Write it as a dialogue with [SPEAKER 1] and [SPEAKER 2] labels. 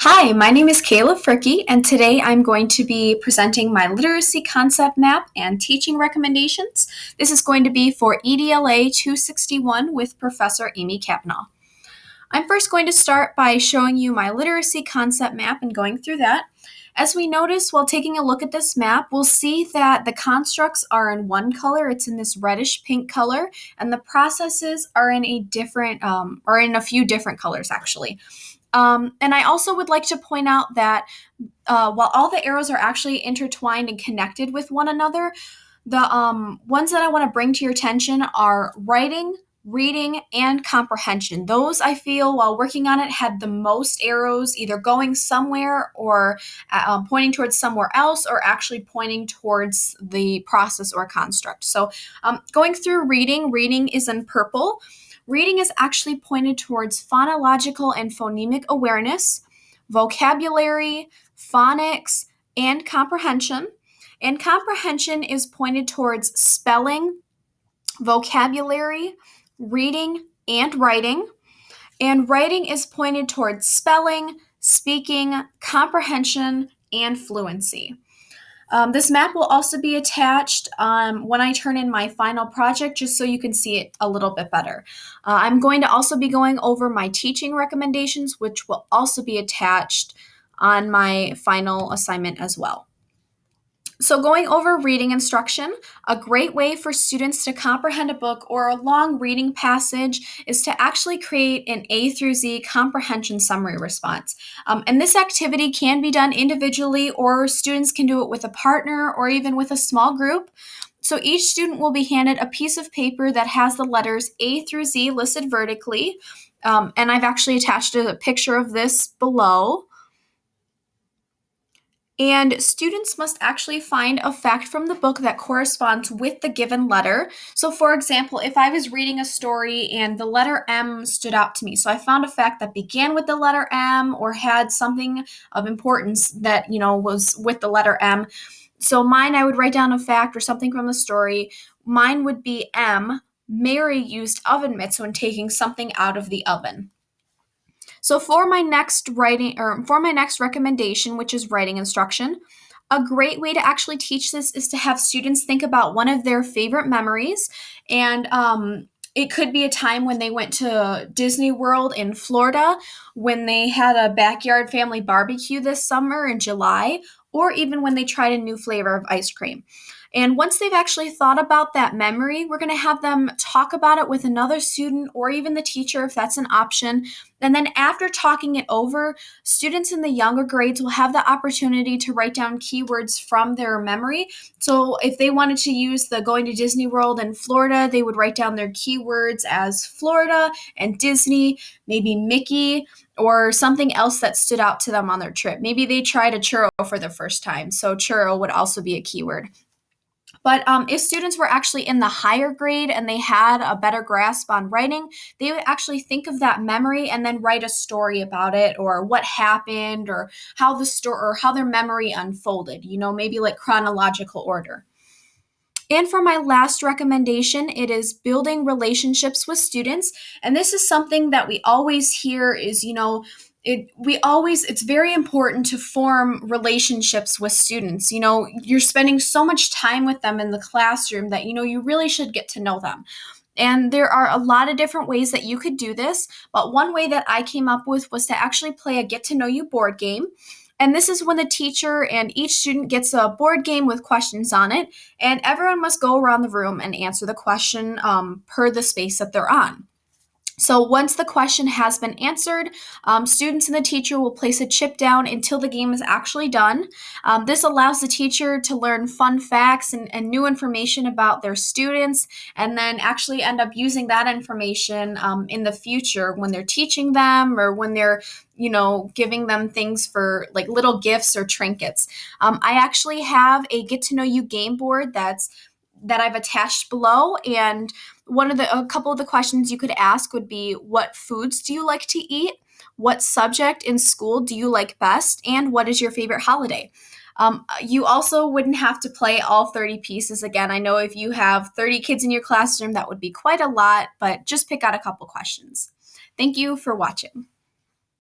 [SPEAKER 1] Hi, my name is Kayla Fricky, and today I'm going to be presenting my literacy concept map and teaching recommendations. This is going to be for EDLA 261 with Professor Amy Kavanaugh. I'm first going to start by showing you my literacy concept map and going through that. As we notice while taking a look at this map, we'll see that the constructs are in one color. It's in this reddish pink color, and the processes are in a few different colors actually. And I also would like to point out that while all the arrows are actually intertwined and connected with one another, the ones that I want to bring to your attention are writing, reading, and comprehension. Those I feel while working on it had the most arrows either going somewhere or pointing towards somewhere else or actually pointing towards the process or construct. So going through reading is in purple. Reading is actually pointed towards phonological and phonemic awareness, vocabulary, phonics, and comprehension. And comprehension is pointed towards spelling, vocabulary, reading, and writing. And writing is pointed towards spelling, speaking, comprehension, and fluency. This map will also be attached when I turn in my final project, just so you can see it a little bit better. I'm going to also be going over my teaching recommendations, which will also be attached on my final assignment as well. So going over reading instruction, a great way for students to comprehend a book or a long reading passage is to actually create an A through Z comprehension summary response. And this activity can be done individually, or students can do it with a partner or even with a small group. So each student will be handed a piece of paper that has the letters A through Z listed vertically. And I've actually attached a picture of this below. And students must actually find a fact from the book that corresponds with the given letter. So for example, if I was reading a story and the letter M stood out to me, so I found a fact that began with the letter M or had something of importance that, was with the letter M. So mine, I would write down a fact or something from the story. Mine would be M. Mary used oven mitts when taking something out of the oven. So for my next recommendation, which is writing instruction, a great way to actually teach this is to have students think about one of their favorite memories. And it could be a time when they went to Disney World in Florida, when they had a backyard family barbecue this summer in July, or even when they tried a new flavor of ice cream. And once they've actually thought about that memory, we're going to have them talk about it with another student or even the teacher if that's an option. And then after talking it over, students in the younger grades will have the opportunity to write down keywords from their memory. So if they wanted to use the going to Disney World in Florida, they would write down their keywords as Florida and Disney, maybe Mickey, or something else that stood out to them on their trip. Maybe they tried a churro for the first time, so churro would also be a keyword. But if students were actually in the higher grade and they had a better grasp on writing, they would actually think of that memory and then write a story about it, or what happened, or how their memory unfolded, maybe like chronological order. And for my last recommendation, it is building relationships with students. And this is something that we always hear is, it's very important to form relationships with students. You're spending so much time with them in the classroom that, you really should get to know them. And there are a lot of different ways that you could do this, but one way that I came up with was to actually play a get to know you board game. And this is when the teacher and each student gets a board game with questions on it, and everyone must go around the room and answer the question per the space that they're on. So once the question has been answered, students and the teacher will place a chip down until the game is actually done. This allows the teacher to learn fun facts and new information about their students, and then actually end up using that information in the future when they're teaching them or when they're giving them things for like little gifts or trinkets. I actually have a get to know you game board that I've attached below, and a couple of the questions you could ask would be, what foods do you like to eat? What subject in school do you like best? And what is your favorite holiday? You also wouldn't have to play all 30 pieces again. I know if you have 30 kids in your classroom, that would be quite a lot, but just pick out a couple questions. Thank you for watching.